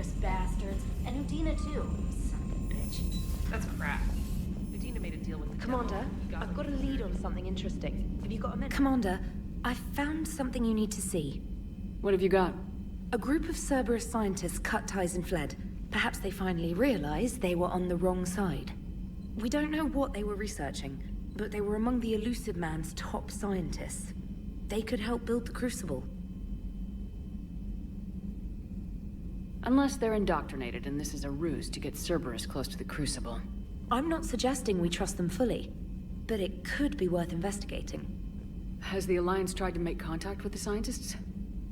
Cerberus bastards. And Udina too. Son of a bitch. That's crap. Medina made a deal with the Commander, devil. He got I've what got a he lead deserved. on something interesting. Have you got a minute? Commander, I found something you need to see. What have you got? A group of Cerberus scientists cut ties and fled. Perhaps they finally realized they were on the wrong side. We don't know what they were researching, but they were among the Elusive Man's top scientists. They could help build the Crucible. Unless they're indoctrinated and this is a ruse to get Cerberus close to the Crucible. I'm not suggesting we trust them fully, but it could be worth investigating. Has the Alliance tried to make contact with the scientists?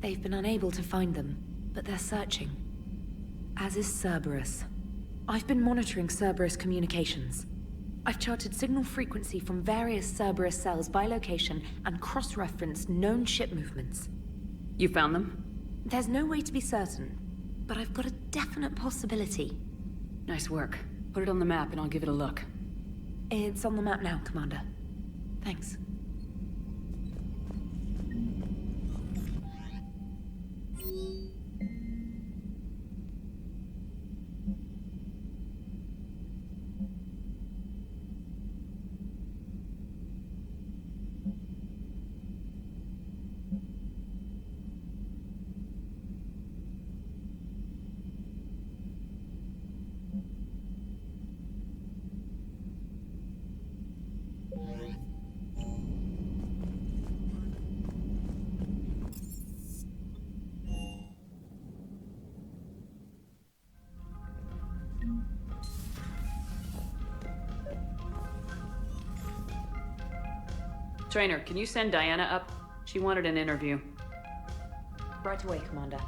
They've been unable to find them, but they're searching. As is Cerberus. I've been monitoring Cerberus communications. I've charted signal frequency from various Cerberus cells by location and cross-referenced known ship movements. You found them? There's no way to be certain, but I've got a definite possibility. Nice work. Put it on the map and I'll give it a look. It's on the map now, Commander. Thanks. Trainer, can you send Diana up? She wanted an interview. Right away, Commander.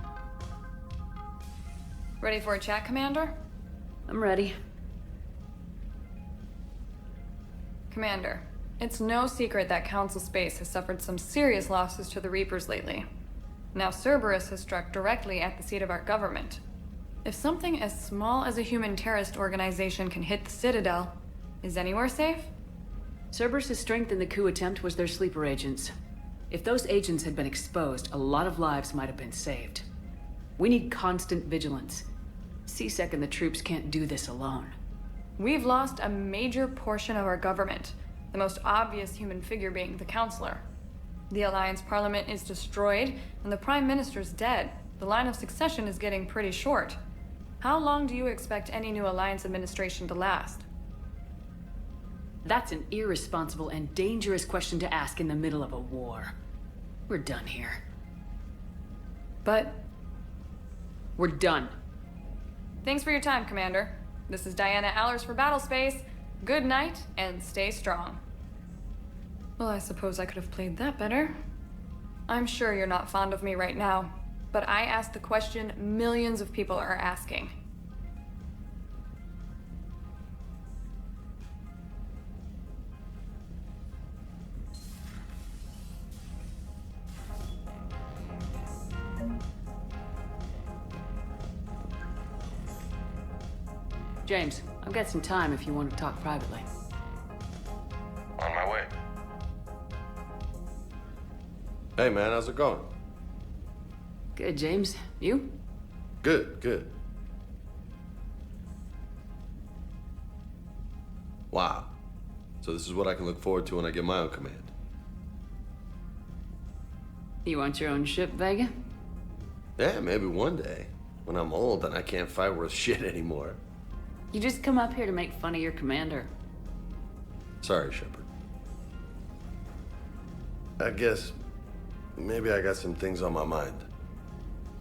Ready for a chat, Commander? I'm ready. Commander, it's no secret that Council Space has suffered some serious losses to the Reapers lately. Now Cerberus has struck directly at the seat of our government. If something as small as a human terrorist organization can hit the Citadel, is anywhere safe? Cerberus' strength in the coup attempt was their sleeper agents. If those agents had been exposed, a lot of lives might have been saved. We need constant vigilance. C-Sec and the troops can't do this alone. We've lost a major portion of our government, the most obvious human figure being the Counselor. The Alliance Parliament is destroyed, and the Prime Minister's dead. The line of succession is getting pretty short. How long do you expect any new Alliance administration to last? That's an irresponsible and dangerous question to ask in the middle of a war. We're done here. But We're done. thanks for your time, Commander. This is Diana Allers for Battlespace. Good night, and stay strong. Well, I suppose I could have played that better. I'm sure you're not fond of me right now, but I asked the question millions of people are asking. James, I've got some time if you want to talk privately. On my way. Hey man, how's it going? Good, James. You? Good, good. Wow. So this is what I can look forward to when I get my own command. You want your own ship, Vega? Yeah, maybe one day. When I'm old and I can't fight worth shit anymore. You just come up here to make fun of your commander. Sorry, Shepard. I guess maybe I got some things on my mind.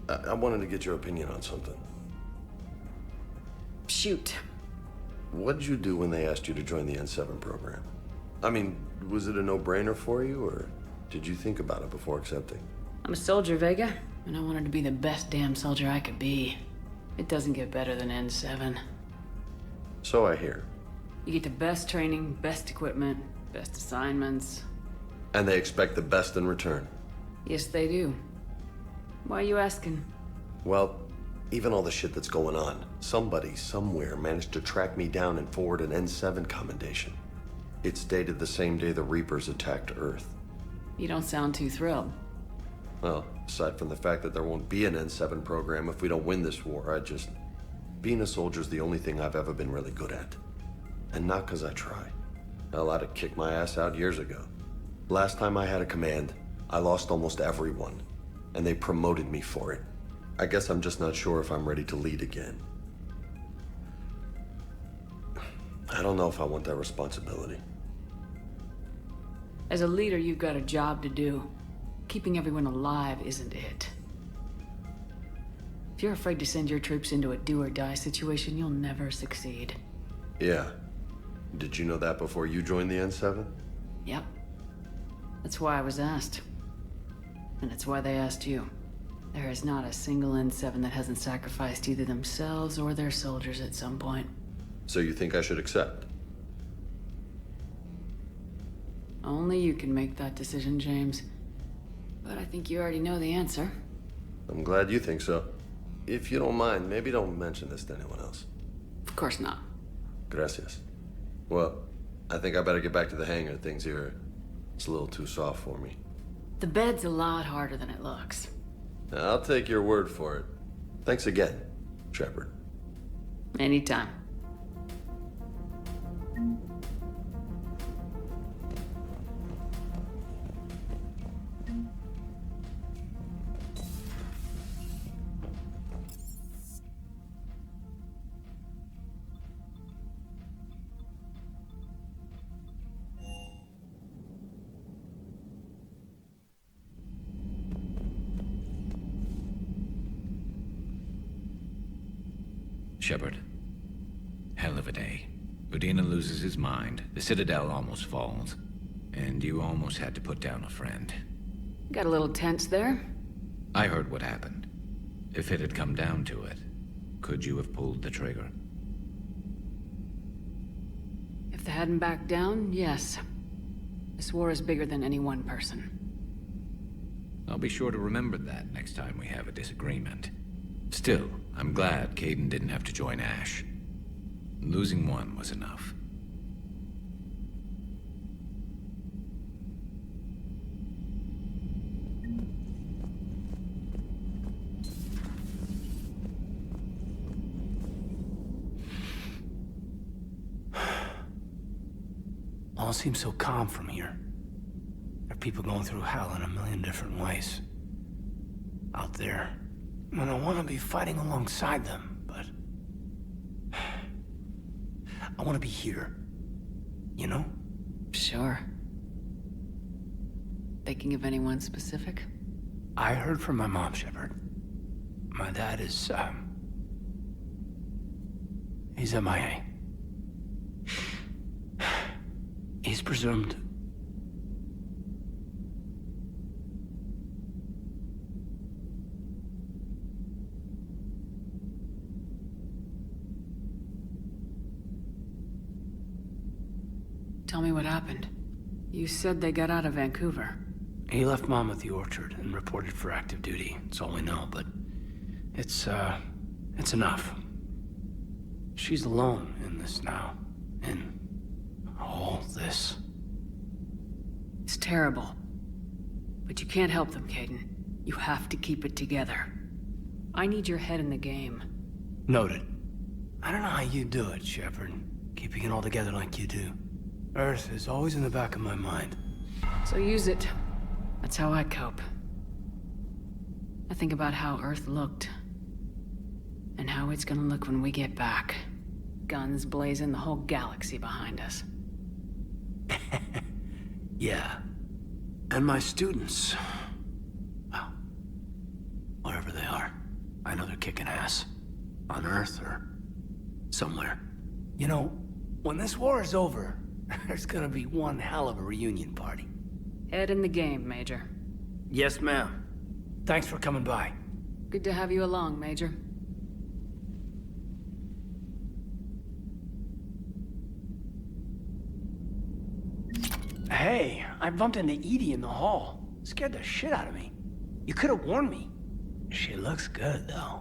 I wanted to get your opinion on something. Shoot. What did you do when they asked you to join the N7 program? I mean, was it a no-brainer for you, or did you think about it before accepting? I'm a soldier, Vega, and I wanted to be the best damn soldier I could be. It doesn't get better than N7. So I hear. You get the best training, best equipment, best assignments. And they expect the best in return. Yes, they do. Why are you asking? Well, even all the shit that's going on, somebody somewhere managed to track me down and forward an N7 commendation. It's dated the same day the Reapers attacked Earth. You don't sound too thrilled. Well, aside from the fact that there won't be an N7 program if we don't win this war, being a soldier's the only thing I've ever been really good at. And not because I try. Hell, I'd have kicked my ass out years ago. Last time I had a command, I lost almost everyone. And they promoted me for it. I guess I'm just not sure if I'm ready to lead again. I don't know if I want that responsibility. As a leader, you've got a job to do. Keeping everyone alive isn't it. If you're afraid to send your troops into a do-or-die situation, you'll never succeed. Yeah. Did you know that before you joined the N7? Yep. That's why I was asked. And it's why they asked you. There is not a single N7 that hasn't sacrificed either themselves or their soldiers at some point. So you think I should accept? Only you can make that decision, James. But I think you already know the answer. I'm glad you think so. If you don't mind, maybe don't mention this to anyone else. Of course not. Gracias. Well, I think I better get back to the hangar. Things here, it's a little too soft for me. The bed's a lot harder than it looks. I'll take your word for it. Thanks again, Shepard. Anytime. Shepard. Hell of a day. Udina loses his mind, the Citadel almost falls, and you almost had to put down a friend. Got a little tense there. I heard what happened. If it had come down to it, could you have pulled the trigger? If they hadn't backed down, yes. This war is bigger than any one person. I'll be sure to remember that next time we have a disagreement. Still, I'm glad Kaidan didn't have to join Ash. Losing one was enough. All seems so calm from here. There are people going through hell in a million different ways. Out there. And I want to be fighting alongside them, but... I want to be here. You know? Sure. Thinking of anyone specific? I heard from my mom, Shepard. My dad is, he's MIA. He's presumed... Tell me what happened. You said they got out of Vancouver. He left Mom at the orchard and reported for active duty. That's all we know, but... It's enough. She's alone in this now. In all this. It's terrible. But you can't help them, Kaidan. You have to keep it together. I need your head in the game. Noted. I don't know how you do it, Shepard. Keeping it all together like you do. Earth is always in the back of my mind. So use it. That's how I cope. I think about how Earth looked. And how it's gonna look when we get back. Guns blazing, the whole galaxy behind us. Yeah. And my students... Well, wherever they are. I know they're kicking ass. On Earth or... somewhere. You know, when this war is over... There's gonna be one hell of a reunion party. Head in the game, Major. Yes, ma'am. Thanks for coming by. Good to have you along, Major. Hey, I bumped into Edie in the hall. Scared the shit out of me. You could have warned me. She looks good, though.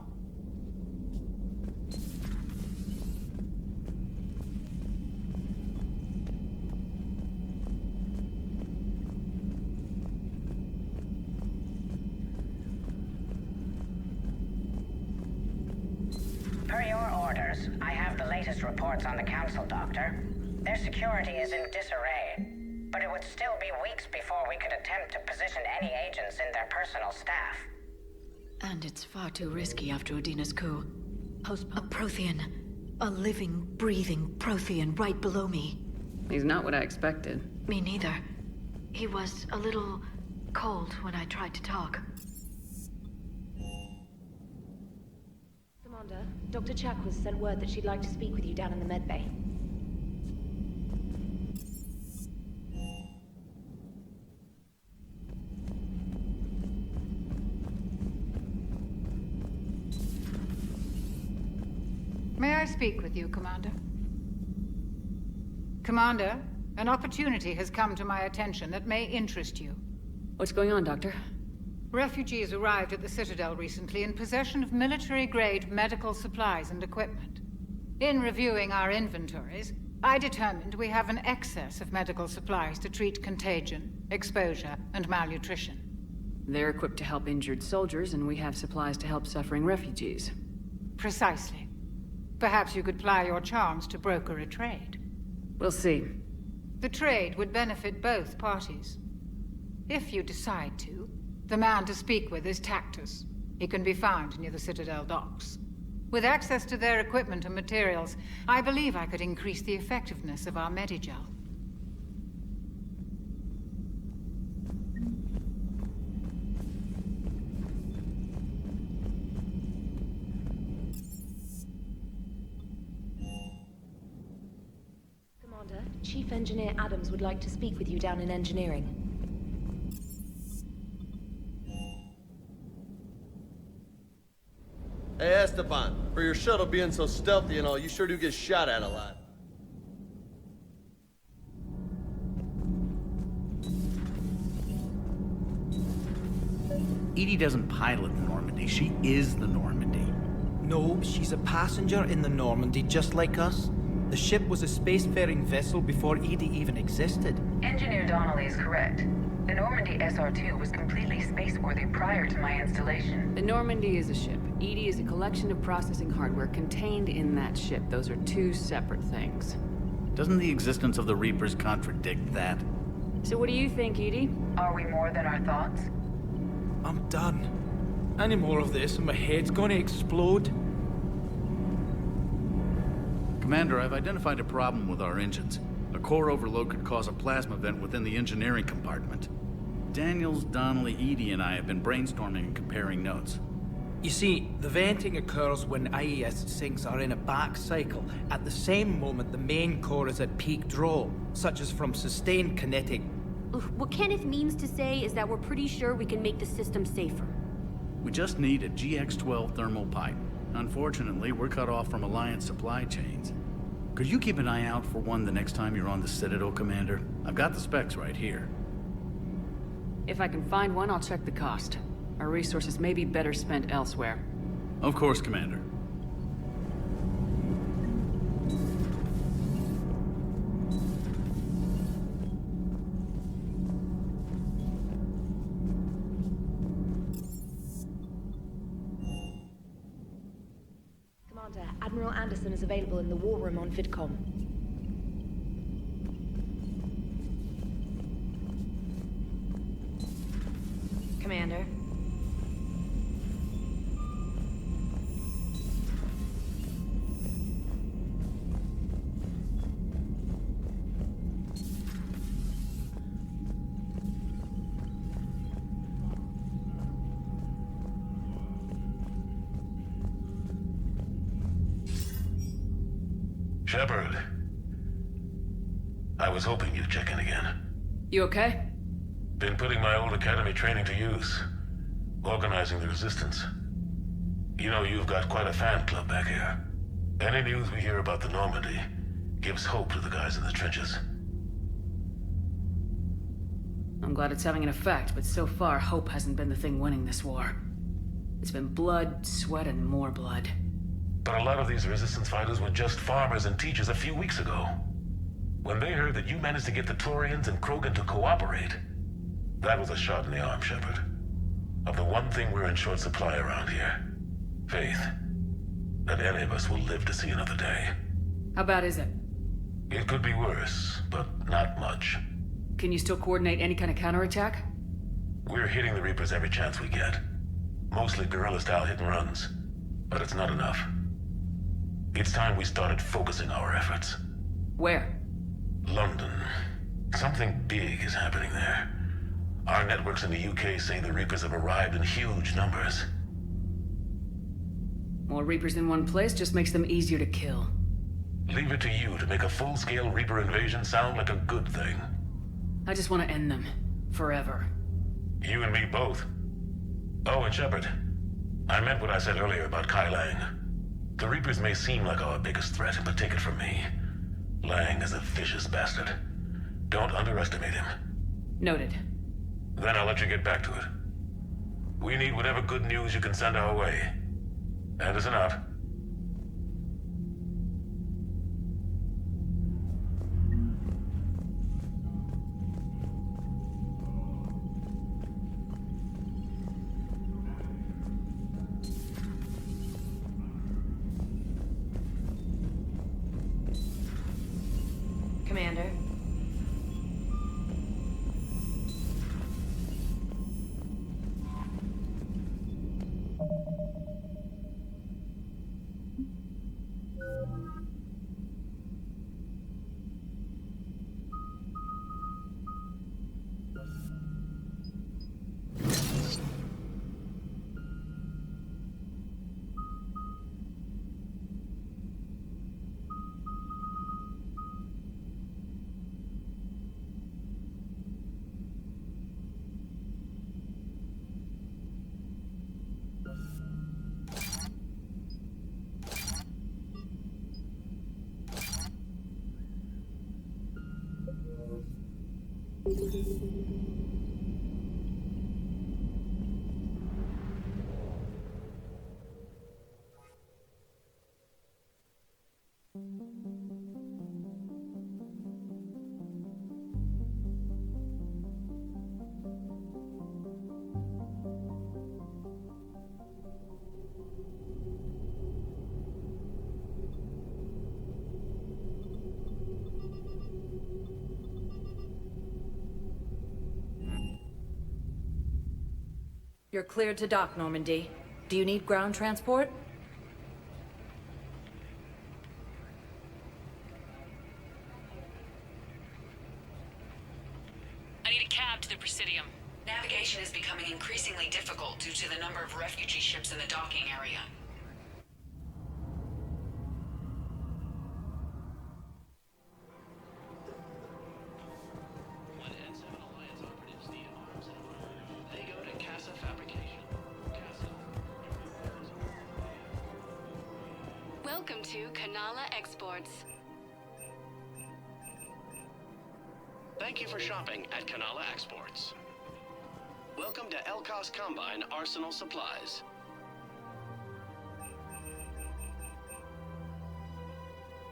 orders. I have the latest reports on the Council, Doctor. Their security is in disarray, but it would still be weeks before we could attempt to position any agents in their personal staff. And it's far too risky after Udina's coup. A Prothean. A living, breathing Prothean right below me. He's not what I expected. Me neither. He was a little cold when I tried to talk. Commander, Dr. Chakwas sent word that she'd like to speak with you down in the medbay. May I speak with you, Commander? Commander, an opportunity has come to my attention that may interest you. What's going on, Doctor? Refugees arrived at the Citadel recently in possession of military-grade medical supplies and equipment. In reviewing our inventories, I determined we have an excess of medical supplies to treat contagion, exposure, and malnutrition. They're equipped to help injured soldiers, and we have supplies to help suffering refugees. Precisely. Perhaps you could ply your charms to broker a trade. We'll see. The trade would benefit both parties. If you decide to, the man to speak with is Tactus. He can be found near the Citadel docks. With access to their equipment and materials, I believe I could increase the effectiveness of our Medigel. Commander, Chief Engineer Adams would like to speak with you down in engineering. Hey, Esteban, for your shuttle being so stealthy and all, you sure do get shot at a lot. Edie doesn't pilot the Normandy, she is the Normandy. No, she's a passenger in the Normandy, just like us. The ship was a spacefaring vessel before Edie even existed. Engineer Donnelly is correct. The Normandy SR-2 was completely spaceworthy prior to my installation. The Normandy is a ship. Edie is a collection of processing hardware contained in that ship. Those are two separate things. Doesn't the existence of the Reapers contradict that? So what do you think, Edie? Are we more than our thoughts? I'm done. Any more of this and my head's gonna explode. Commander, I've identified a problem with our engines. A core overload could cause a plasma vent within the engineering compartment. Daniels, Donnelly, Edie, and I have been brainstorming and comparing notes. You see, the venting occurs when IES sinks are in a back cycle. At the same moment, the main core is at peak draw, such as from sustained kinetic. What Kenneth means to say is that we're pretty sure we can make the system safer. We just need a GX-12 thermal pipe. Unfortunately, we're cut off from Alliance supply chains. Could you keep an eye out for one the next time you're on the Citadel, Commander? I've got the specs right here. If I can find one, I'll check the cost. Our resources may be better spent elsewhere. Of course, Commander. Commander, Admiral Anderson is available in the war room on VidCom. Commander. Shepard. I was hoping you'd check in again. You okay? Been putting my old academy training to use. Organizing the resistance. You know, you've got quite a fan club back here. Any news we hear about the Normandy gives hope to the guys in the trenches. I'm glad it's having an effect, but so far, hope hasn't been the thing winning this war. It's been blood, sweat, and more blood. But a lot of these resistance fighters were just farmers and teachers a few weeks ago. When they heard that you managed to get the Turians and Krogan to cooperate, that was a shot in the arm, Shepard. Of the one thing we're in short supply around here. Faith. that any of us will live to see another day. How bad is it? It could be worse, but not much. Can you still coordinate any kind of counterattack? We're hitting the Reapers every chance we get. Mostly guerrilla-style hit-and-runs, but it's not enough. It's time we started focusing our efforts. Where? London. Something big is happening there. Our networks in the UK say the Reapers have arrived in huge numbers. More Reapers in one place just makes them easier to kill. Leave it to you to make a full-scale Reaper invasion sound like a good thing. I just want to end them. Forever. You and me both. Oh, and Shepard. I meant what I said earlier about Kai Lang. The Reapers may seem like our biggest threat, but take it from me. Lang is a vicious bastard. Don't underestimate him. Noted. Then I'll let you get back to it. We need whatever good news you can send our way. That is enough. Commander. You're cleared to dock, Normandy. Do you need ground transport? I need a cab to the Presidium. Navigation is becoming increasingly difficult due to the number of refugee ships in the docking area. Welcome to Canala Exports. Thank you for shopping at Canala Exports. Welcome to Elkos Combine Arsenal Supplies.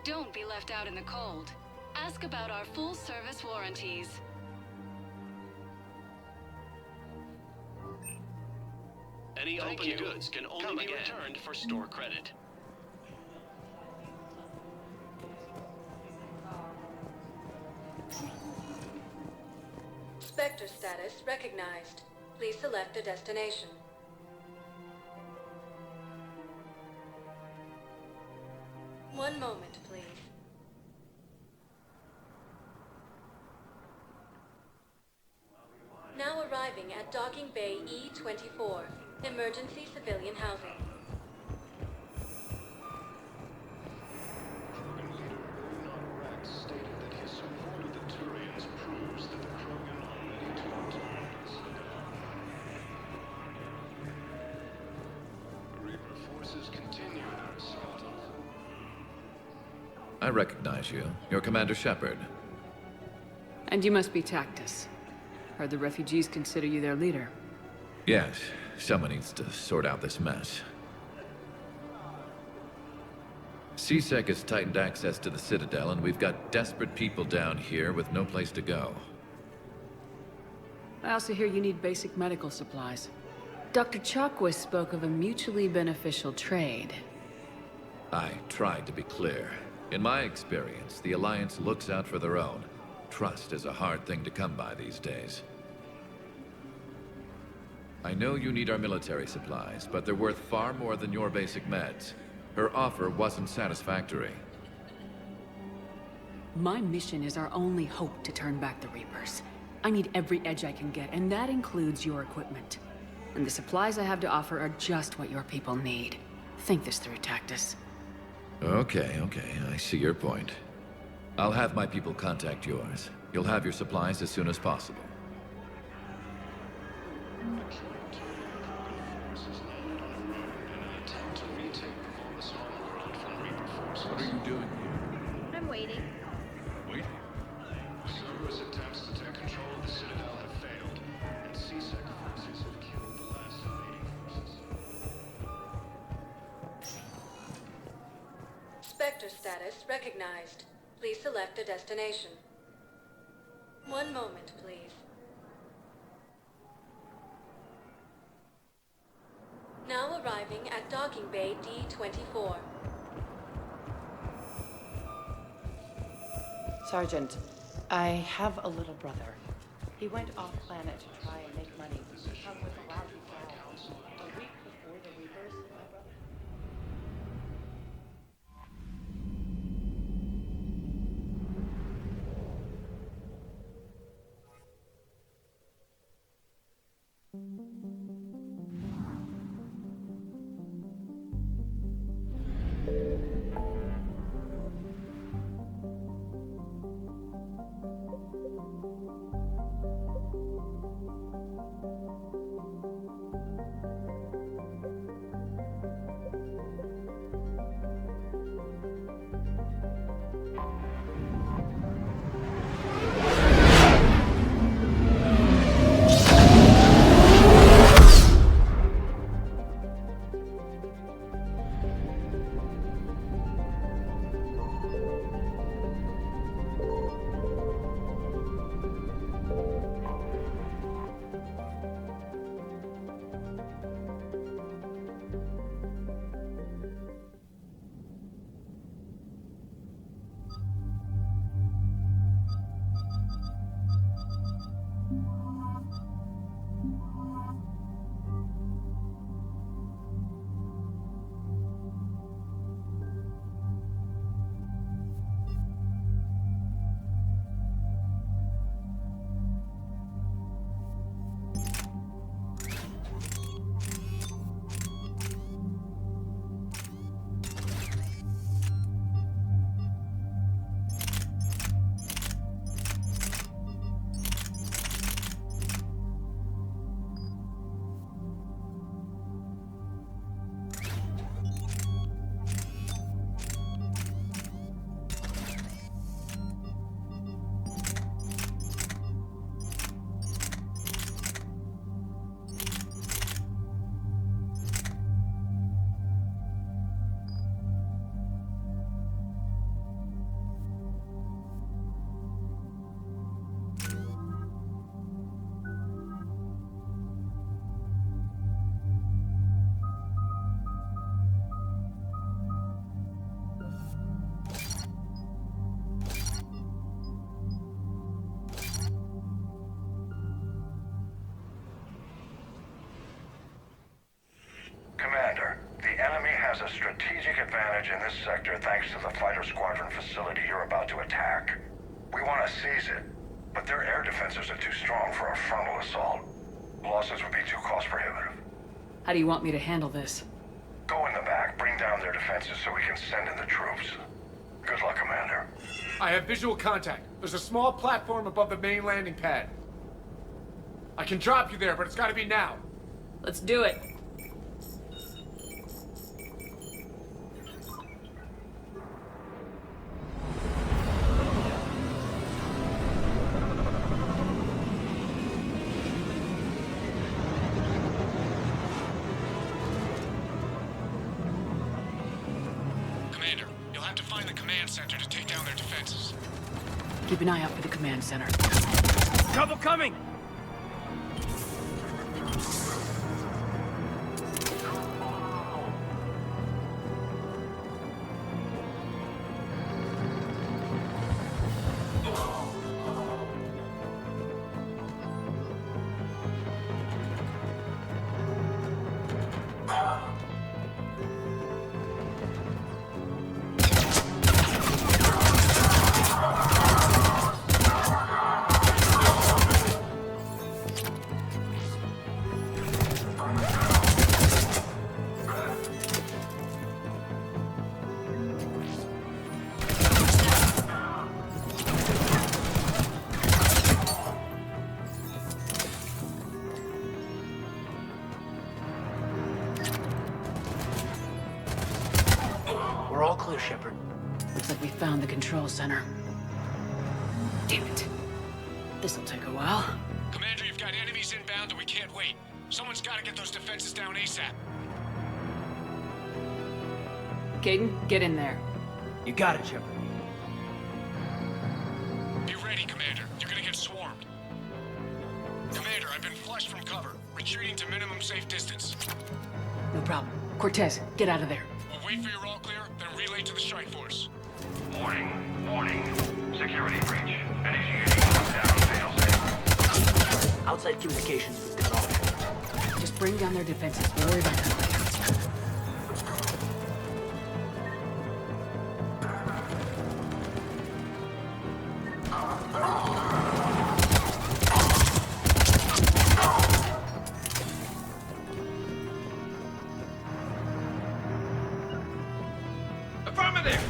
Don't be left out in the cold. Ask about our full-service warranties. Any open goods can only be returned for store credit. Spectre status recognized. Please select a destination. One moment, please. Now arriving at Docking Bay E-24, emergency civilian housing. I recognize you. You're Commander Shepard. And you must be Tactus. Heard the refugees consider you their leader. Yes, someone needs to sort out this mess. CSEC has tightened access to the Citadel, and we've got desperate people down here with no place to go. I also hear you need basic medical supplies. Dr. Chakwas spoke of a mutually beneficial trade. I tried to be clear. In my experience, the Alliance looks out for their own. Trust is a hard thing to come by these days. I know you need our military supplies, but they're worth far more than your basic meds. Her offer wasn't satisfactory. My mission is our only hope to turn back the Reapers. I need every edge I can get, and that includes your equipment. And the supplies I have to offer are just what your people need. Think this through, Tactus. Okay, I see your point. I'll have my people contact yours. You'll have your supplies as soon as possible. What are you doing here? I'm waiting. Waiting? Cerberus attempts to take control of the Citadel have failed, and C-Sec forces have killed the last invading forces. Spectre status recognized. Please select a destination. One moment, please. Now arriving at Docking Bay D-24. Sergeant, I have a little brother. He went off-planet to try and make money. Come with a lousy file. A week before the Reapers, my brother... Commander, the enemy has a strategic advantage in this sector thanks to the fighter squadron facility you're about to attack. We want to seize it, but their air defenses are too strong for a frontal assault. Losses would be too cost prohibitive. How do you want me to handle this? Go in the back, bring down their defenses so we can send in the troops. Good luck, Commander. I have visual contact. There's a small platform above the main landing pad. I can drop you there, but it's gotta be now. Let's do it. Commander, you'll have to find the command center to take down their defenses. Keep an eye out for the command center. Trouble coming! clear, Shepard. Looks like we found the control center. Damn it. This'll take a while. Commander, you've got enemies inbound and we can't wait. Someone's gotta get those defenses down ASAP. Caden, get in there. You got it, Shepard. Be ready, Commander. You're gonna get swarmed. Commander, I've been flushed from cover. Retreating to minimum safe distance. No problem. Cortez, get out of there. We'll wait for your all clear, then relay to the strike force. Warning. Security breach. Initiating lockdown failsafe. Outside communications been cut off. Just bring down their defenses. We'll worry about that later. Affirmative!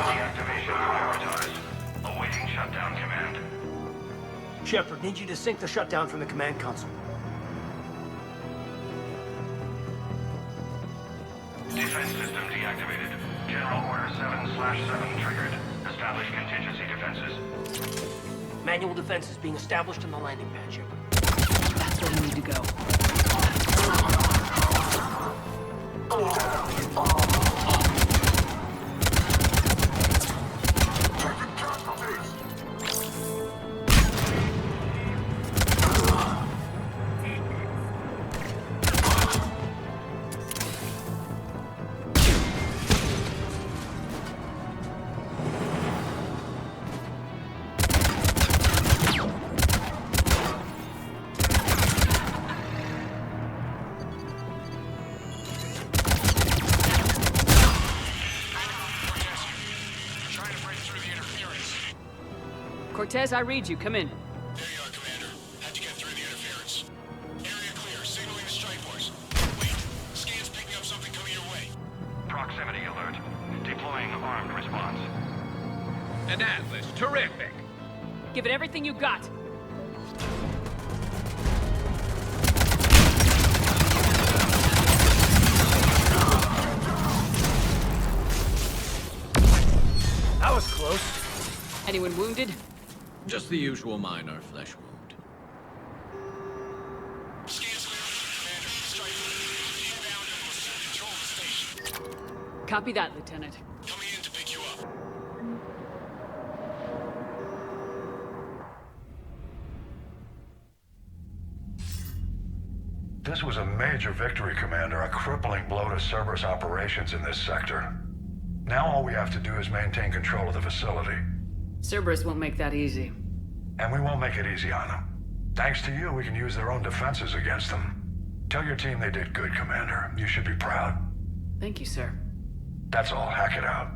Deactivation prioritized. Awaiting shutdown command. Shepard, need you to sync the shutdown from the command console. Defense system deactivated. General Order 7/7 triggered. Establish contingency defenses. Manual defense is being established on the landing pad, Shepard. That's where we need to go. Cortez, I read you. Come in. There you are, Commander. Had to get through the interference. Area clear. Signaling the strike force. Wait. Scan's picking up something coming your way. Proximity alert. Deploying armed response. An Atlas. Terrific. Give it everything you got. That was close. Anyone wounded? Just the usual minor flesh wound. Scan's clear. Commander. Strike force. Inbound and will soon control the station. Copy that, Lieutenant. Coming in to pick you up. This was a major victory, Commander. A crippling blow to Cerberus operations in this sector. Now all we have to do is maintain control of the facility. Cerberus won't make that easy. And we won't make it easy on them. Thanks to you, we can use their own defenses against them. Tell your team they did good, Commander. You should be proud. Thank you, sir. That's all. Hack it out.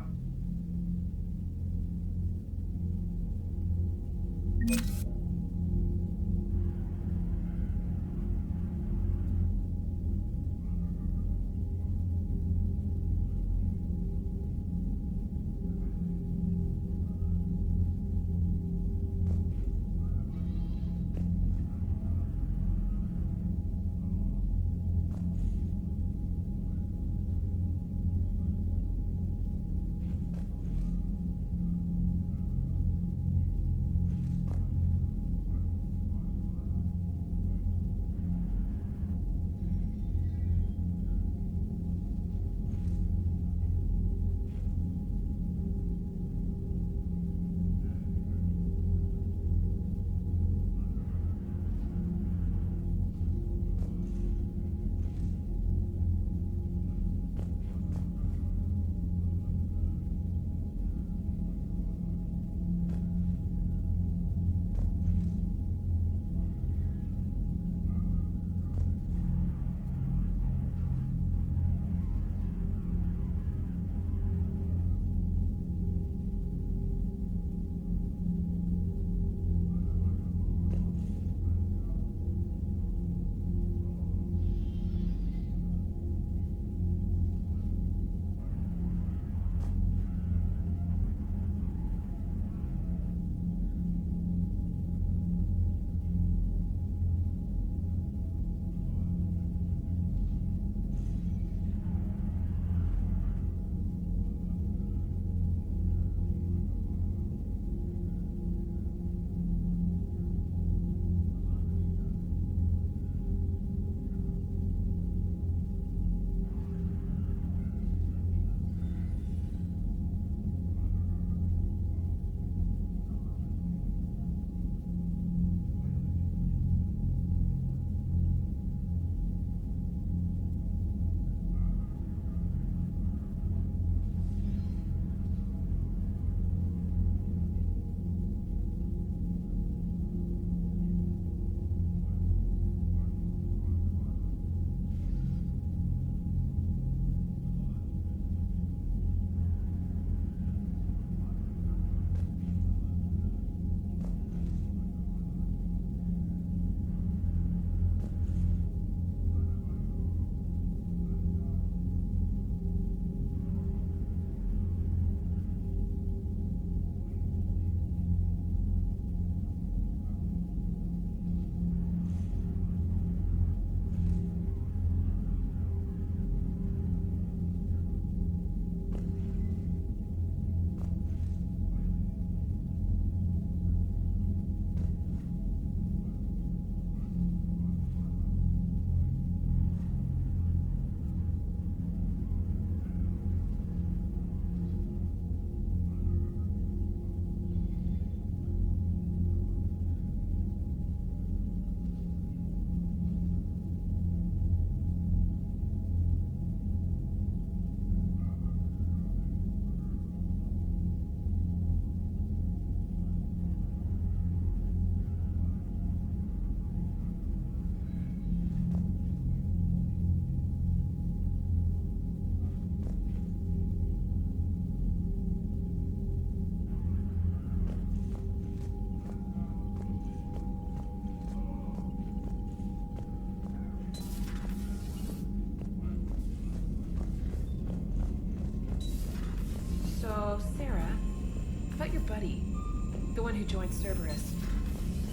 you joined Cerberus.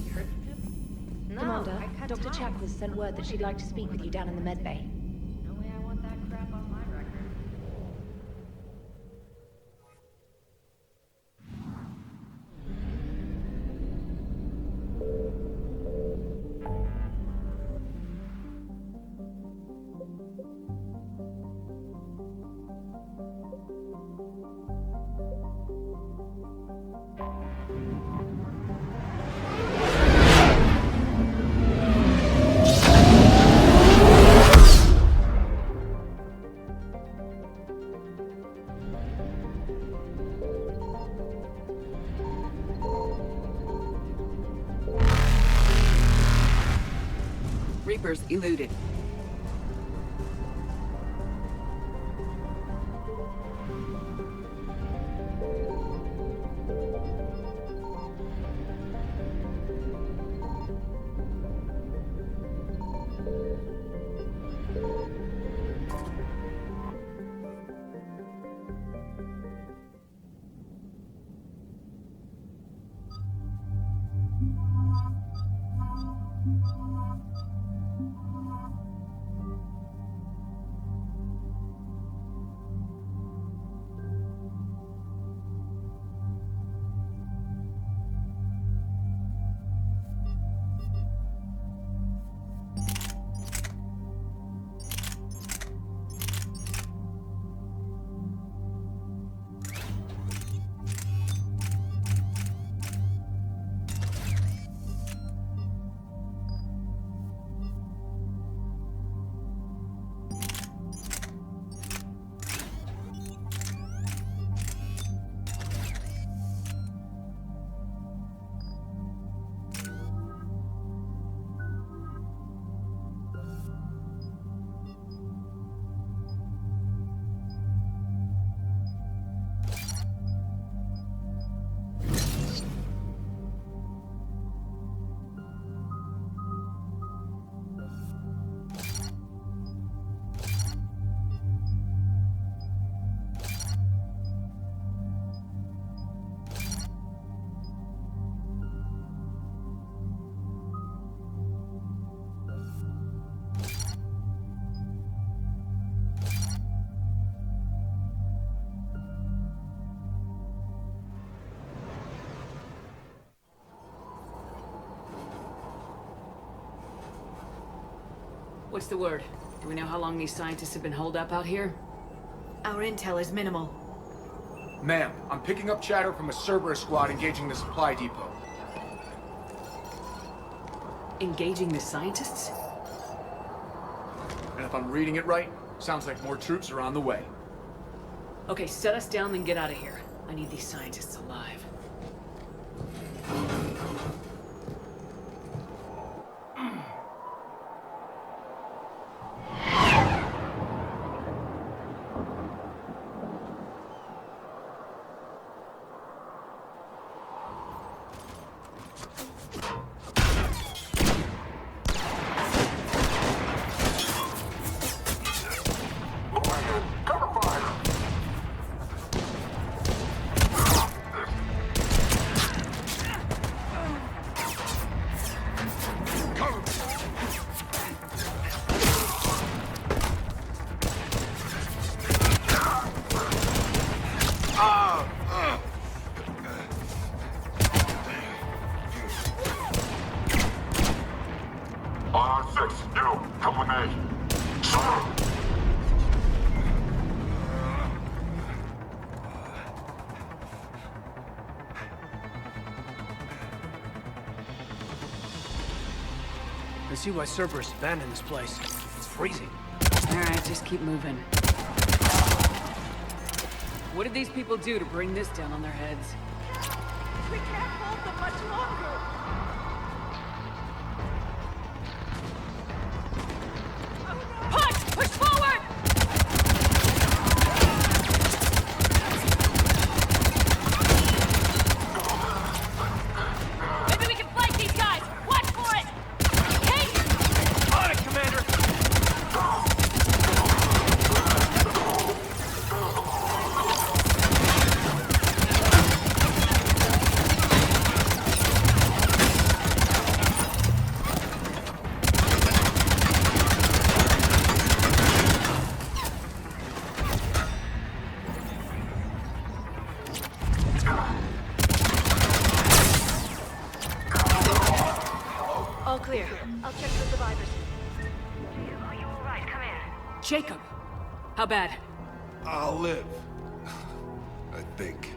You heard from him? No, Commander, I cut Dr. ties. Chakwas sent word that she'd like to speak with you down in the medbay. No way I want that crap on my record. Reapers eluded. What's the word? Do we know how long these scientists have been holed up out here? Our intel is minimal. Ma'am, I'm picking up chatter from a Cerberus squad engaging the supply depot. Engaging the scientists? And if I'm reading it right, sounds like more troops are on the way. Okay, set us down, then get out of here. I need these scientists alive. I see why Cerberus abandoned this place. It's freezing. Alright, just keep moving. What did these people do to bring this down on their heads? We can't hold them much longer. Push! Push forward! Maybe we can flank these guys! Watch for it! Hey! On it, Commander! Jacob! How bad? I'll live. I think.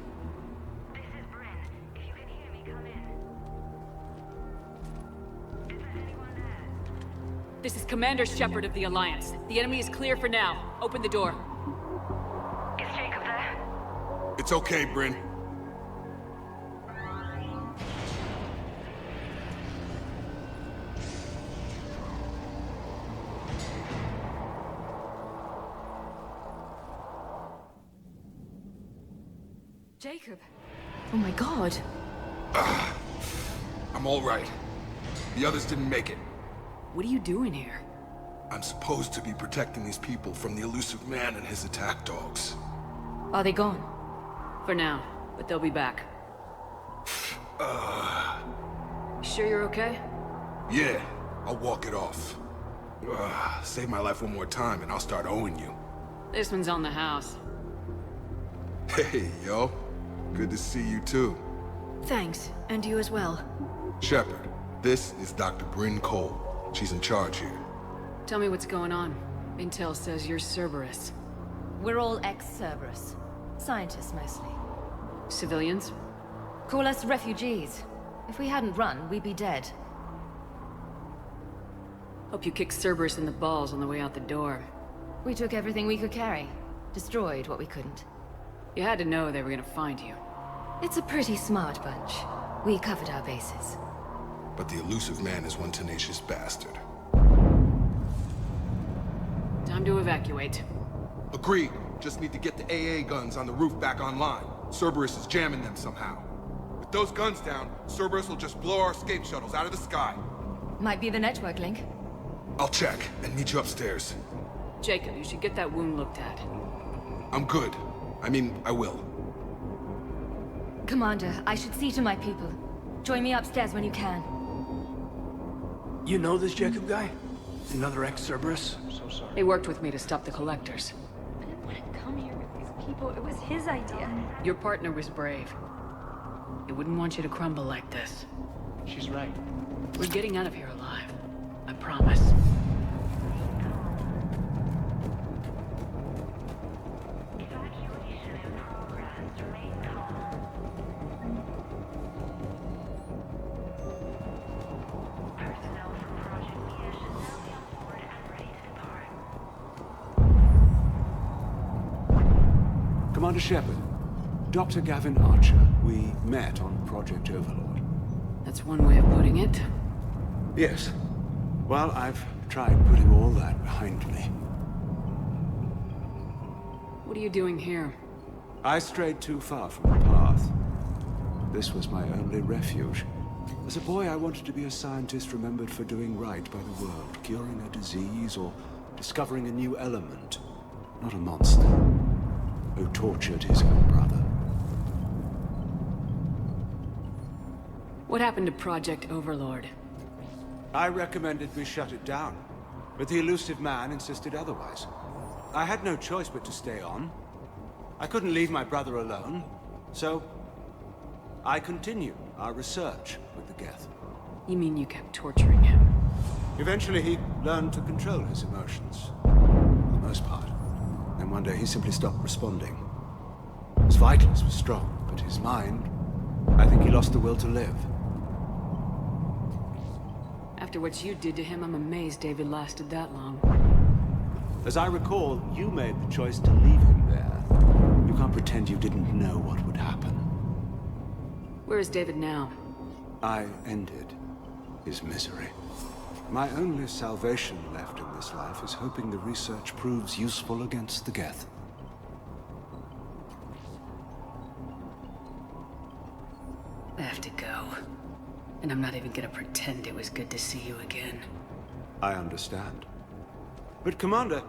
This is Commander Shepard of the Alliance. The enemy is clear for now. Open the door. Is Jacob there? It's okay, Bryn. Jacob. Oh my god. I'm all right. The others didn't make it. What are you doing here? I'm supposed to be protecting these people from the elusive man and his attack dogs. Are they gone? For now, but they'll be back. Sure you're okay? Yeah, I'll walk it off. Save my life one more time and I'll start owing you. This one's on the house. Hey, yo. Good to see you too. Thanks, and you as well. Shepard, this is Dr. Bryn Cole. She's in charge here. Tell me what's going on. Intel says you're Cerberus. We're all ex-Cerberus. Scientists, mostly. Civilians? Call us refugees. If we hadn't run, we'd be dead. Hope you kicked Cerberus in the balls on the way out the door. We took everything we could carry. Destroyed what we couldn't. You had to know they were gonna find you. It's a pretty smart bunch. We covered our bases. But the elusive man is one tenacious bastard. Time to evacuate. Agreed. Just need to get the AA guns on the roof back online. Cerberus is jamming them somehow. With those guns down, Cerberus will just blow our escape shuttles out of the sky. Might be the network link. I'll check and meet you upstairs. Jacob, you should get that wound looked at. I'm good. I mean, I will. Commander, I should see to my people. Join me upstairs when you can. You know this Jacob guy? Another ex-Cerberus? So sorry. He worked with me to stop the collectors. I didn't want to come here with these people. It was his idea. Your partner was brave. He wouldn't want you to crumble like this. She's right. We're getting out of here alive. I promise. Commander Shepard, Dr. Gavin Archer, we met on Project Overlord. That's one way of putting it. Yes. Well, I've tried putting all that behind me. What are you doing here? I strayed too far from the path. This was my only refuge. As a boy, I wanted to be a scientist remembered for doing right by the world, curing a disease or discovering a new element, not a monster who tortured his own brother. What happened to Project Overlord? I recommended we shut it down, but the elusive man insisted otherwise. I had no choice but to stay on. I couldn't leave my brother alone, so I continued our research with the Geth. You mean you kept torturing him? Eventually he learned to control his emotions, for the most part. And one day he simply stopped responding. His vitals were strong, but his mind, I think he lost the will to live. After what you did to him, I'm amazed David lasted that long. As I recall, you made the choice to leave him there. You can't pretend you didn't know what would happen. Where is David now? I ended his misery. My only salvation left in this life is hoping the research proves useful against the Geth. I have to go. And I'm not even gonna pretend it was good to see you again. I understand. But Commander,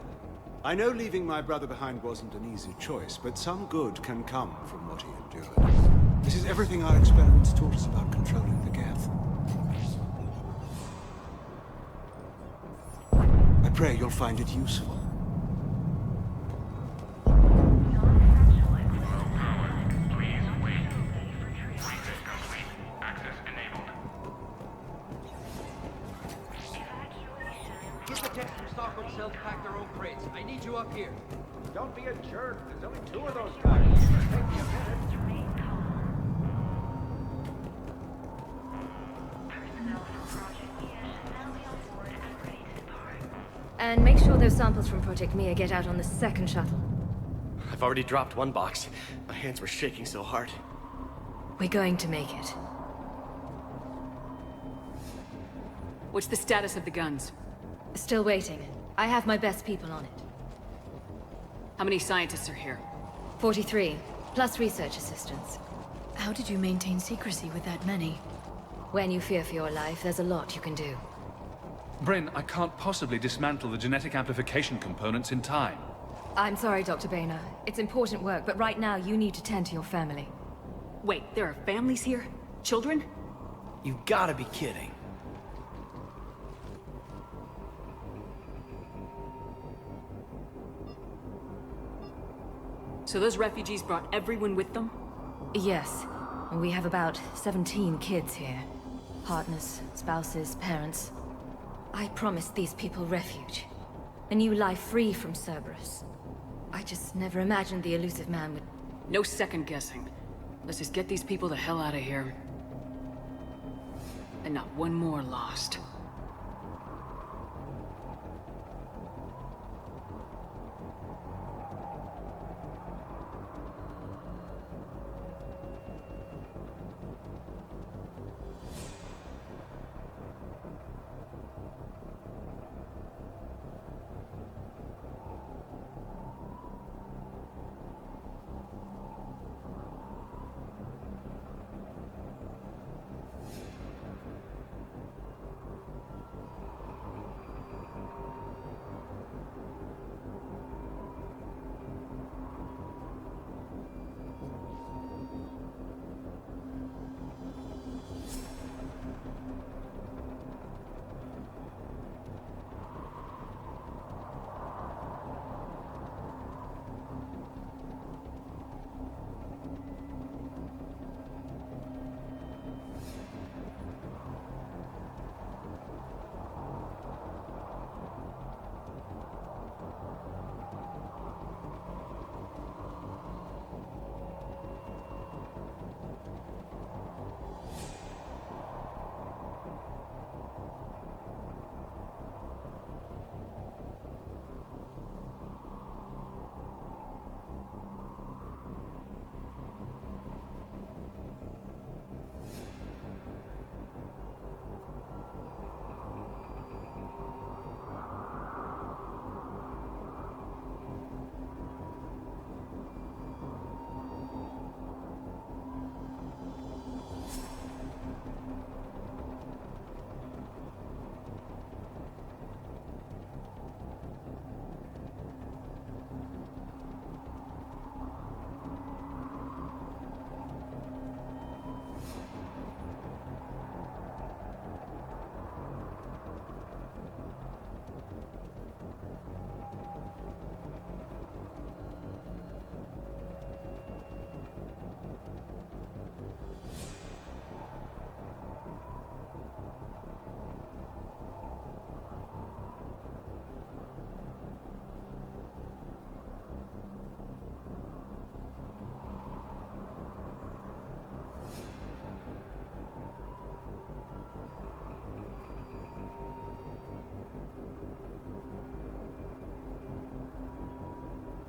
I know leaving my brother behind wasn't an easy choice, but some good can come from what he endured. This is everything our experiments taught us about controlling the Geth. I pray you'll find it useful. Get the Stockholm cells pack their own crates. I need you up here. Don't be a jerk. There's only 2 of those guys. It's gonna take me a minute. And make sure those samples from Project Mia get out on the second shuttle. I've already dropped one box. My hands were shaking so hard. We're going to make it. What's the status of the guns? Still waiting. I have my best people on it. How many scientists are here? 43, plus research assistants. How did you maintain secrecy with that many? When you fear for your life, there's a lot you can do. Bryn, I can't possibly dismantle the genetic amplification components in time. I'm sorry, Dr. Boehner. It's important work, but right now you need to tend to your family. Wait, there are families here? Children? You gotta be kidding. So those refugees brought everyone with them? Yes. We have about 17 kids here. Partners, spouses, parents. I promised these people refuge. A new life free from Cerberus. I just never imagined the elusive man would... No second guessing. Let's just get these people the hell out of here. And not one more lost.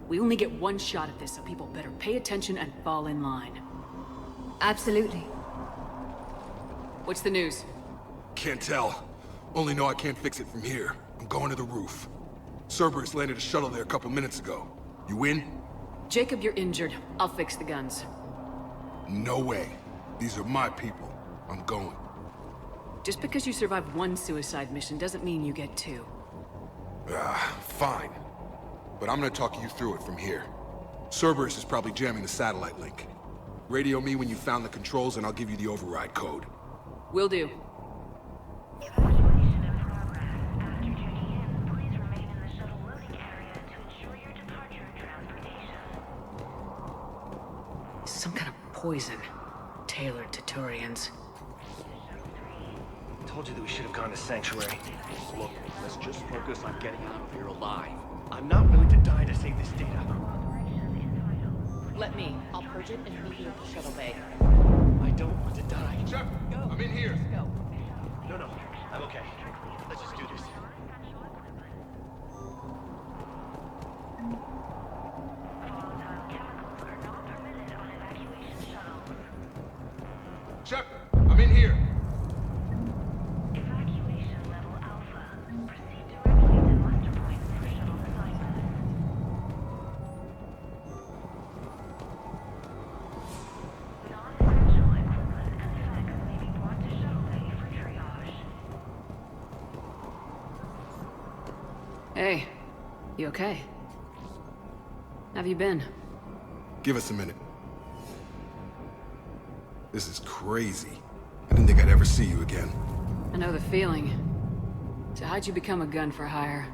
We only get one shot at this, so people better pay attention and fall in line. Absolutely. What's the news? Can't tell. Only know I can't fix it from here. I'm going to the roof. Cerberus landed a shuttle there a couple minutes ago. You in? Jacob, you're injured. I'll fix the guns. No way. These are my people. I'm going. Just because you survived one suicide mission doesn't mean you get two. Fine. But I'm gonna talk you through it from here. Cerberus is probably jamming the satellite link. Radio me when you found the controls and I'll give you the override code. Will do. Some kind of poison. Tailored to Turians. Told you that we should have gone to Sanctuary. Look, Let's just focus on getting out of here alive. I'm not willing to die to save this data. Let me. I'll purge it and meet you at the shuttle bay. I don't want to die. Shepard, I'm in here. Go. No, I'm okay. Let's just do this. Shepard, I'm in here. Hey, you okay? Have you been? Give us a minute. This is crazy. I didn't think I'd ever see you again. I know the feeling. So how'd you become a gun for hire?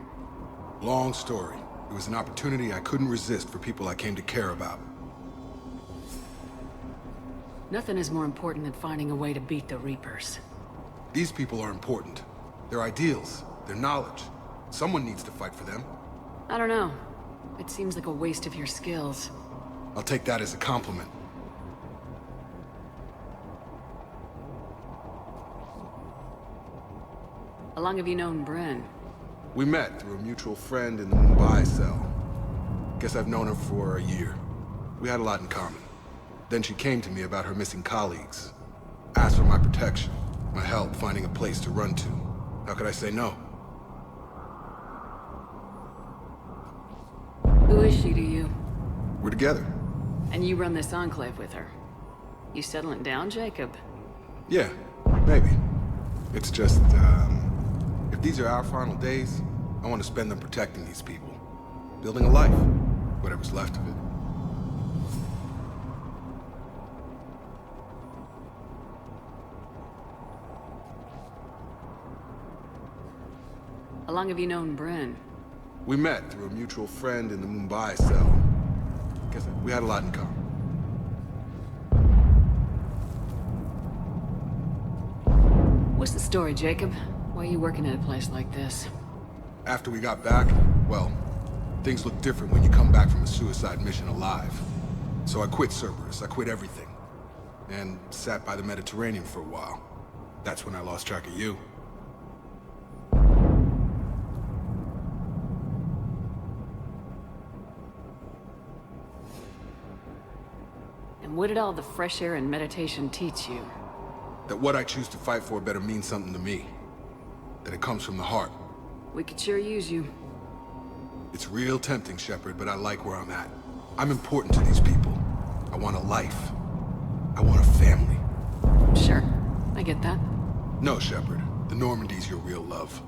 Long story. It was an opportunity I couldn't resist for people I came to care about. Nothing is more important than finding a way to beat the Reapers. These people are important. Their ideals, their knowledge. Someone needs to fight for them. I don't know. It seems like a waste of your skills. I'll take that as a compliment. How long have you known Bryn? We met through a mutual friend in the Mumbai cell. Guess I've known her for a year. We had a lot in common. Then she came to me about her missing colleagues. Asked for my protection, my help finding a place to run to. How could I say no? Who is she to you? We're together. And you run this enclave with her. You settling down, Jacob? Yeah, maybe. It's just, if these are our final days, I want to spend them protecting these people. Building a life, whatever's left of it. How long have you known Bryn? We met through a mutual friend in the Mumbai cell. Guess we had a lot in common. What's the story, Jacob? Why are you working at a place like this? After we got back, well, things look different when you come back from a suicide mission alive. So I quit Cerberus, I quit everything. And sat by the Mediterranean for a while. That's when I lost track of you. And what did all the fresh air and meditation teach you? That what I choose to fight for better mean something to me. That it comes from the heart. We could sure use you. It's real tempting, Shepard, but I like where I'm at. I'm important to these people. I want a life. I want a family. Sure, I get that. No, Shepard. The Normandy's your real love.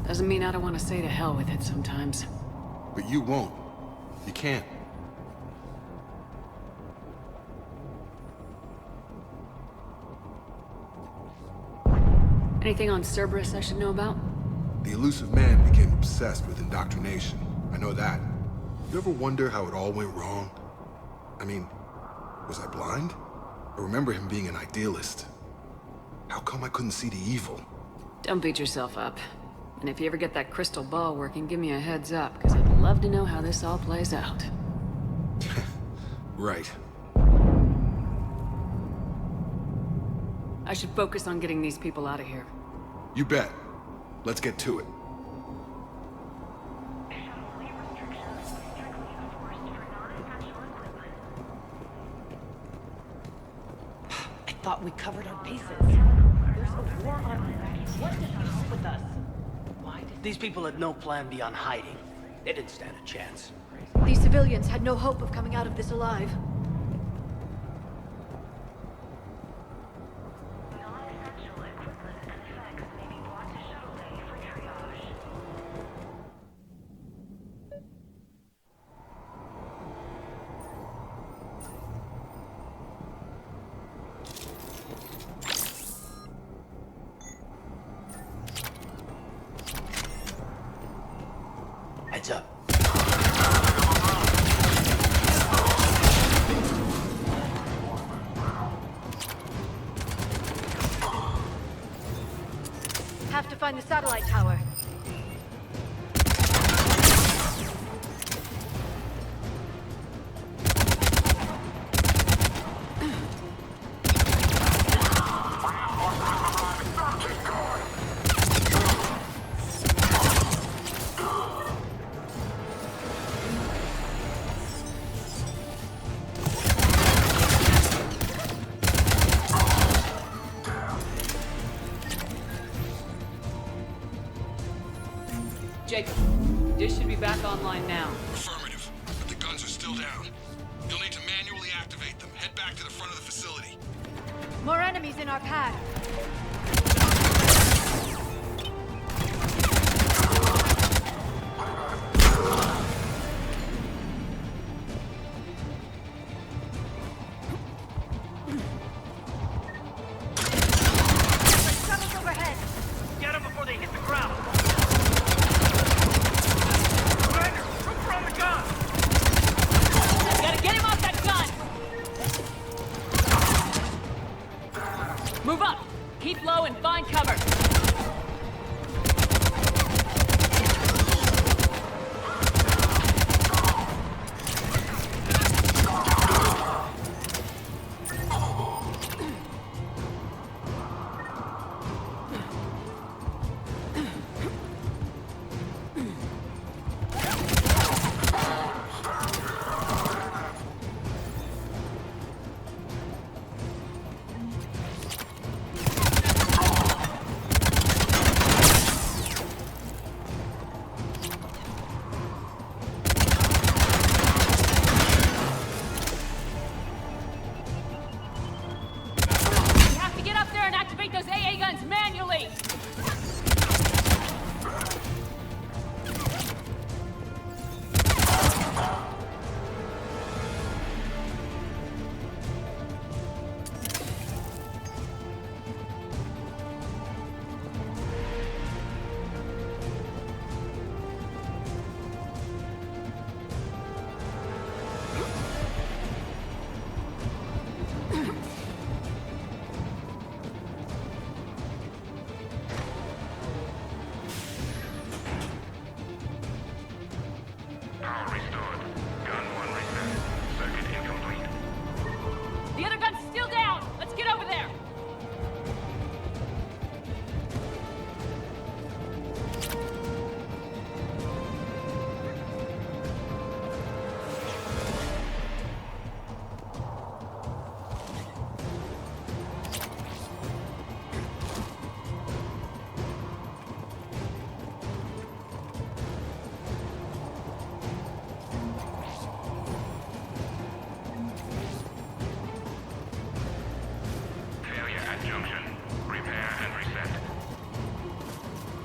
Doesn't mean I don't want to say to hell with it sometimes. But you won't. You can't. Anything on Cerberus I should know about? The elusive man became obsessed with indoctrination. I know that. You ever wonder how it all went wrong? I mean, was I blind? I remember him being an idealist. How come I couldn't see the evil? Don't beat yourself up. And if you ever get that crystal ball working, give me a heads up, because I'd love to know how this all plays out. Right. I should focus on getting these people out of here. You bet. Let's get to it. I thought we covered our bases. There's a war on. What is with us? Why did These people had no plan beyond hiding. They didn't stand a chance. These civilians had no hope of coming out of this alive. Heads up. Have to find find the satellite tower. Jacob, dish should be back online now. Affirmative, but the guns are still down. You'll need to manually activate them. Head back to the front of the facility. More enemies in our path. Shuttles overhead. Get them before they hit the ground. Commander, shoot from the gun. Gotta get him off that gun! Move up! Keep low and find cover!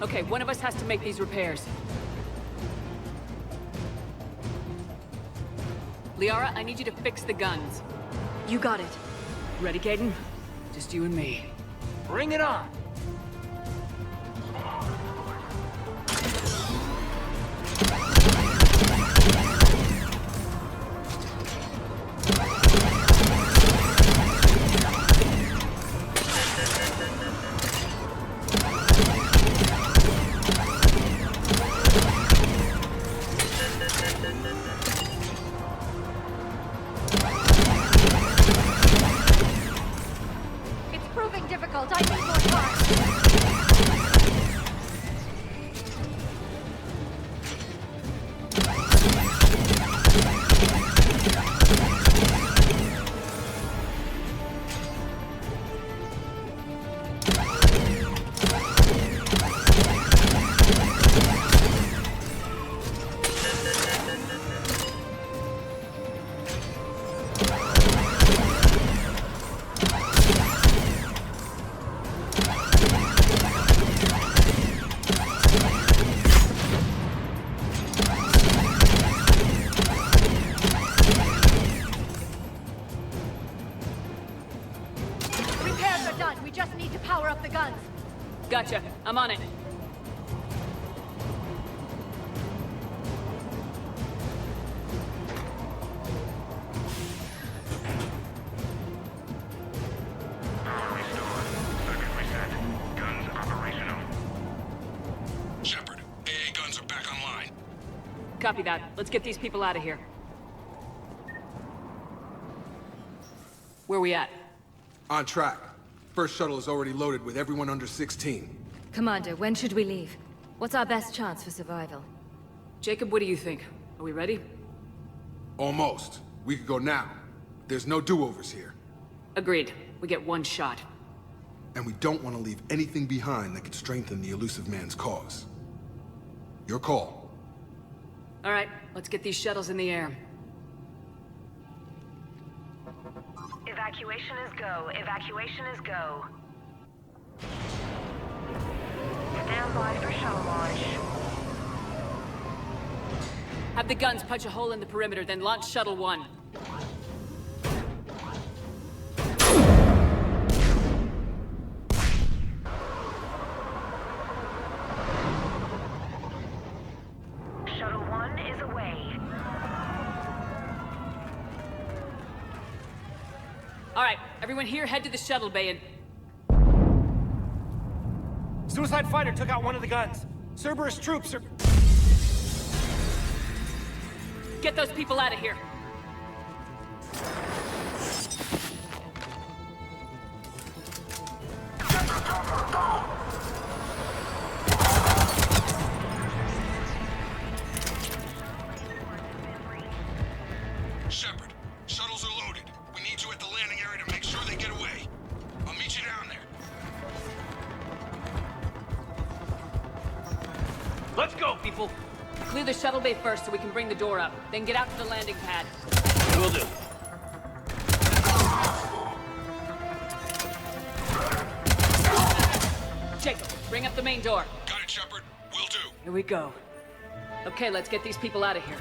Okay, one of us has to make these repairs. Liara, I need you to fix the guns. You got it. Ready, Caden? Just you and me. Bring it on! It's proving difficult. I need more time. Repairs are done. We just need to power up the guns. Gotcha. I'm on it. Copy that. Let's get these people out of here. Where we at? On track. First shuttle is already loaded with everyone under 16. Commander, when should we leave? What's our best chance for survival? Jacob, what do you think? Are we ready? Almost. We could go now. There's no do-overs here. Agreed. We get one shot. And we don't want to leave anything behind that could strengthen the elusive man's cause. Your call. All right, let's get these shuttles in the air. Evacuation is go. Evacuation is go. Stand by for shuttle launch. Have the guns punch a hole in the perimeter, then launch Shuttle 1. Shuttle 1 is away. All right, everyone here, head to the shuttle bay and... Suicide fighter took out one of the guns. Cerberus troops are... Get those people out of here. Shepard, shuttles are loaded. We need you at the landing area to make sure they get away. I'll meet you down there. Let's go, people! Clear the shuttle bay first so we can bring the door up. Then get out to the landing pad. Will do. Jacob, bring up the main door. Got it, Shepard. Will do. Here we go. Okay, let's get these people out of here.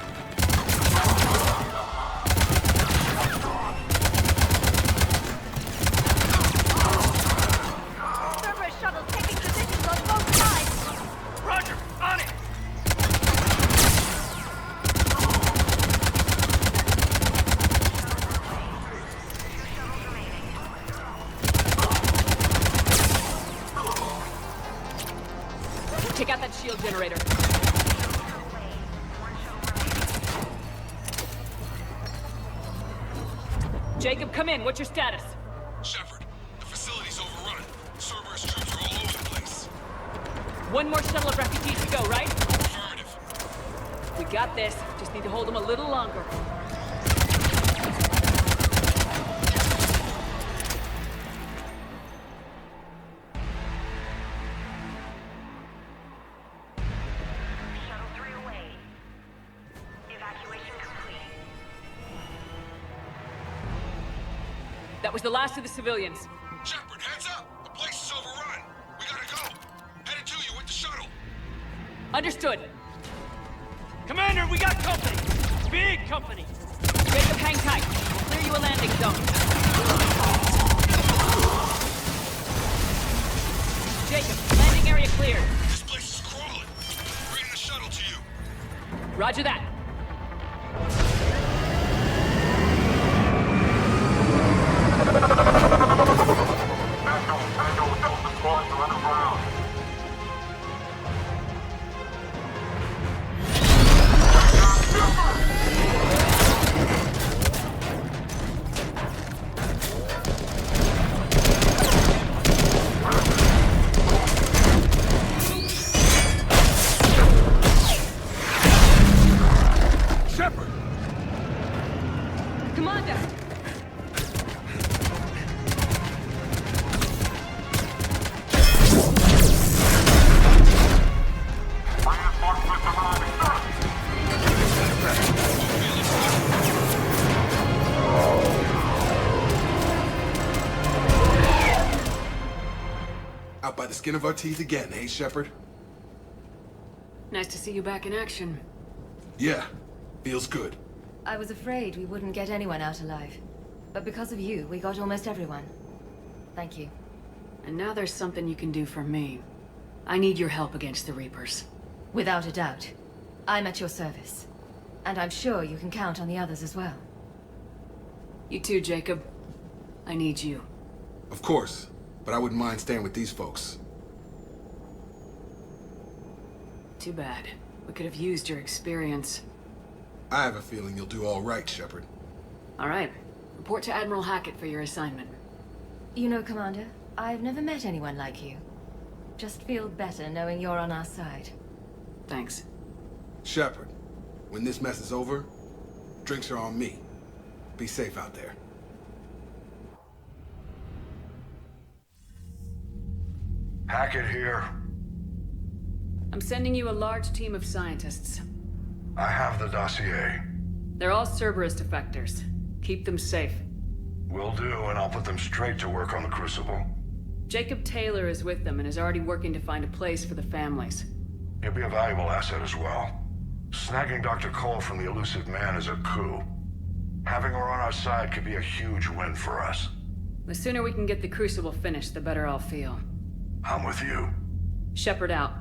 Cerberus shuttle taking positions on both sides. Roger, on it! Take out that shield generator. Jacob, come in. What's your status? Shepard, the facility's overrun. Cerberus troops are all over the place. One more shuttle of refugees to go, right? Affirmative. We got this. Just need to hold them a little longer. Shuttle 3 away. Evacuation complete. That was the last of the civilians. Shepard, heads up! The place is overrun. We gotta go. Headed to you with the shuttle. Understood. Commander, we got company! Big company! Jacob, hang tight. We'll clear you a landing zone. Jacob, landing area cleared. This place is crawling. Bring the shuttle to you. Roger that. Shepard! Commander! Out by the skin of our teeth again, eh, Shepard? Nice to see you back in action. Yeah, feels good. I was afraid we wouldn't get anyone out alive. But because of you, we got almost everyone. Thank you. And now there's something you can do for me. I need your help against the Reapers. Without a doubt. I'm at your service. And I'm sure you can count on the others as well. You too, Jacob. I need you. Of course, but I wouldn't mind staying with these folks. Too bad. We could have used your experience. I have a feeling you'll do all right, Shepard. All right. Report to Admiral Hackett for your assignment. You know, Commander, I've never met anyone like you. Just feel better knowing you're on our side. Thanks. Shepard, when this mess is over, drinks are on me. Be safe out there. Hackett here. I'm sending you a large team of scientists. I have the dossier. They're all Cerberus defectors. Keep them safe. Will do, and I'll put them straight to work on the Crucible. Jacob Taylor is with them and is already working to find a place for the families. He'll be a valuable asset as well. Snagging Dr. Cole from the elusive man is a coup. Having her on our side could be a huge win for us. The sooner we can get the Crucible finished, the better I'll feel. I'm with you. Shepard out.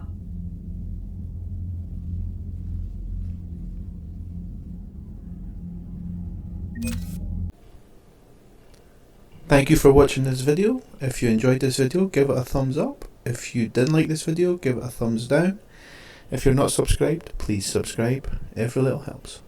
Thank you for watching this video. If you enjoyed this video, give it a thumbs up. If you didn't like this video, give it a thumbs down. If you're not subscribed, please subscribe. Every little helps.